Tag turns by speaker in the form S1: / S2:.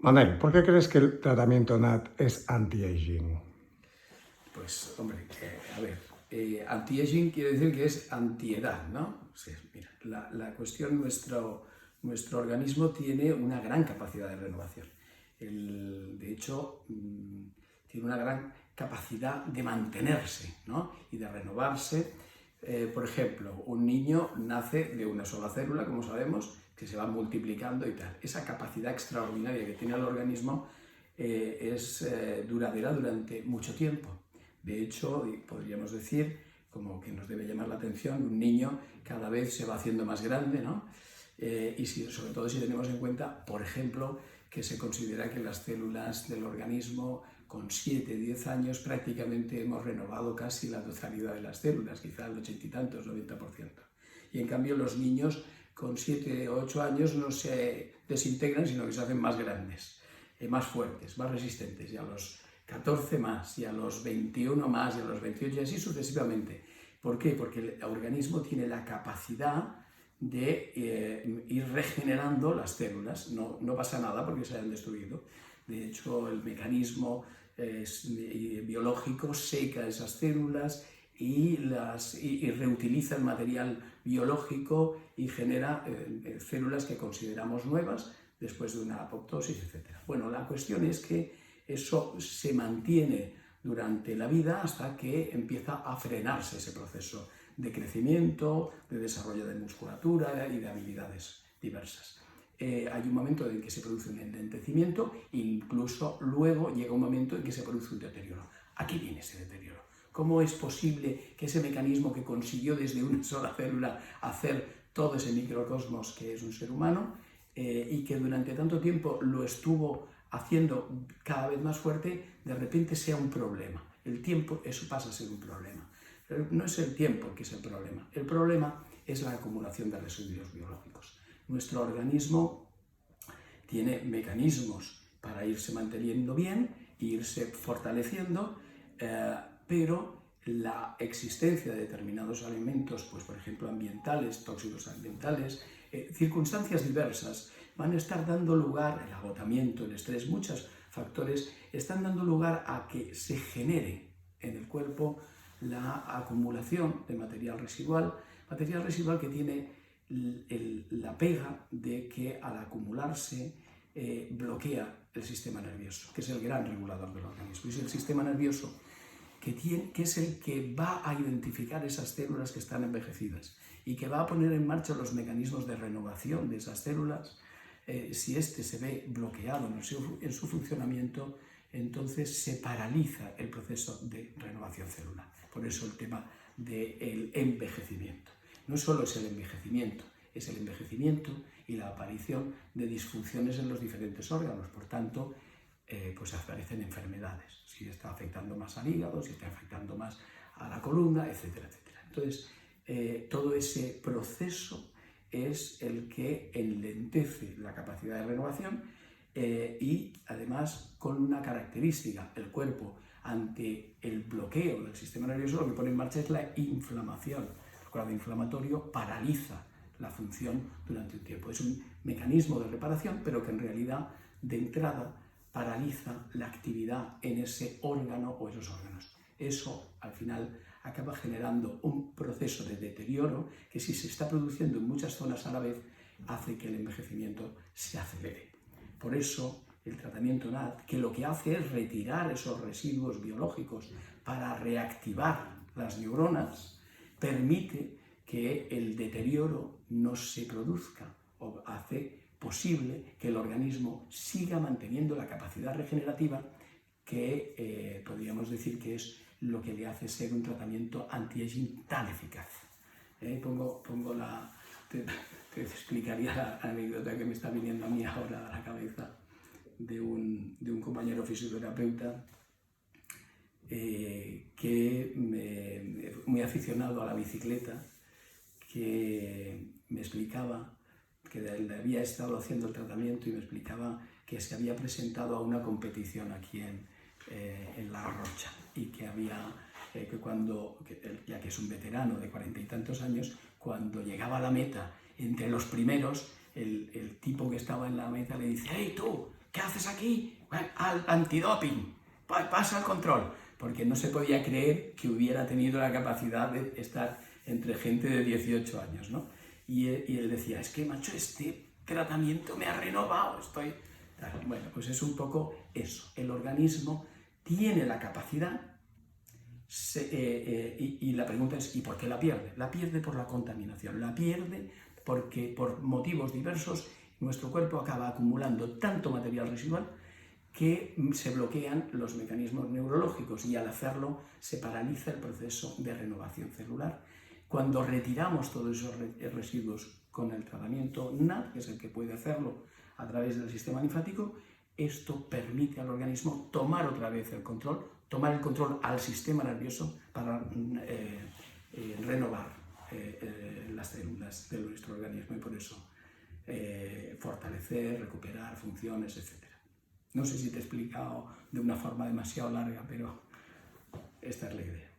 S1: Manel, ¿por qué crees que el tratamiento NAT es anti-aging?
S2: Pues, hombre, a ver, anti-aging quiere decir que es antiedad, ¿no? O sea, mira, la cuestión, nuestro organismo tiene una gran capacidad de renovación. De hecho, tiene una gran capacidad de mantenerse, ¿no? Y de renovarse. Por ejemplo, un niño nace de una sola célula, como sabemos, que se va multiplicando y tal. Esa capacidad extraordinaria que tiene el organismo es duradera durante mucho tiempo. De hecho, podríamos decir, como que nos debe llamar la atención, un niño cada vez se va haciendo más grande, ¿no? Y sobre todo si tenemos en cuenta, por ejemplo, que se considera que las células del organismo con 7-10 años prácticamente hemos renovado casi la totalidad de las células, quizá el 80 y tantos, 90%. Y en cambio los niños con 7 o 8 años no se desintegran, sino que se hacen más grandes, más fuertes, más resistentes, y a los 14 más, y a los 21 más, y a los 28 y así sucesivamente. ¿Por qué? Porque el organismo tiene la capacidad de ir regenerando las células. No pasa nada porque se hayan destruido. De hecho, el mecanismo biológico seca esas células y reutiliza el material biológico y genera células que consideramos nuevas después de una apoptosis, etc. Bueno, la cuestión es que eso se mantiene durante la vida hasta que empieza a frenarse ese proceso de crecimiento, de desarrollo de musculatura y de habilidades diversas. Hay un momento en que se produce un enlentecimiento e incluso luego llega un momento en que se produce un deterioro. Aquí viene ese deterioro. ¿Cómo es posible que ese mecanismo que consiguió desde una sola célula hacer todo ese microcosmos que es un ser humano y que durante tanto tiempo lo estuvo haciendo cada vez más fuerte, de repente sea un problema? El tiempo, eso pasa a ser un problema. Pero no es el tiempo el que es el problema es la acumulación de residuos biológicos. Nuestro organismo tiene mecanismos para irse manteniendo bien e irse fortaleciendo, pero la existencia de determinados alimentos, pues por ejemplo ambientales, tóxicos ambientales, circunstancias diversas, van a estar dando lugar, el agotamiento, el estrés, muchos factores están dando lugar a que se genere en el cuerpo la acumulación de material residual que tiene la pega de que al acumularse bloquea el sistema nervioso, que es el gran regulador del organismo. Es el sistema nervioso que es el que va a identificar esas células que están envejecidas y que va a poner en marcha los mecanismos de renovación de esas células. Si este se ve bloqueado en su funcionamiento, entonces se paraliza el proceso de renovación celular. Por eso el tema del envejecimiento. No solo es el envejecimiento y la aparición de disfunciones en los diferentes órganos. Por tanto, pues aparecen enfermedades. Si está afectando más al hígado, si está afectando más a la columna, etcétera, etcétera. Entonces, todo ese proceso es el que enlentece la capacidad de renovación y además con una característica: el cuerpo ante el bloqueo del sistema nervioso lo que pone en marcha es la inflamación. El cuadro inflamatorio paraliza la función durante un tiempo. Es un mecanismo de reparación, pero que en realidad de entrada paraliza la actividad en ese órgano o esos órganos. Eso al final acaba generando un proceso de deterioro que, si se está produciendo en muchas zonas a la vez, hace que el envejecimiento se acelere. Por eso el tratamiento NAT, que lo que hace es retirar esos residuos biológicos para reactivar las neuronas, permite que el deterioro no se produzca o hace posible que el organismo siga manteniendo la capacidad regenerativa que podríamos decir que es lo que le hace ser un tratamiento anti-aging tan eficaz. Te explicaría la anécdota que me está viniendo a mí ahora a la cabeza de un compañero fisioterapeuta muy aficionado a la bicicleta, que me explicaba que le había estado haciendo el tratamiento y me explicaba que se había presentado a una competición aquí en La Rocha y que ya que es un veterano de 40 y tantos años, cuando llegaba a la meta, entre los primeros, el tipo que estaba en la meta le dice: «¡Hey tú! ¿qué haces aquí? Bueno, al antidoping, pasa al control, porque no se podía creer que hubiera tenido la capacidad de estar entre gente de 18 años, ¿no? Y él decía, es que, macho, este tratamiento me ha renovado, estoy... Bueno, pues es un poco eso, el organismo tiene la capacidad y la pregunta es, ¿y por qué la pierde? La pierde por la contaminación, la pierde porque por motivos diversos nuestro cuerpo acaba acumulando tanto material residual que se bloquean los mecanismos neurológicos y al hacerlo se paraliza el proceso de renovación celular. Cuando retiramos todos esos residuos con el tratamiento NAD, que es el que puede hacerlo a través del sistema linfático, esto permite al organismo tomar otra vez el control, tomar el control al sistema nervioso para renovar las células de nuestro organismo y por eso fortalecer, recuperar funciones, etc. No sé si te he explicado de una forma demasiado larga, pero esta es la idea.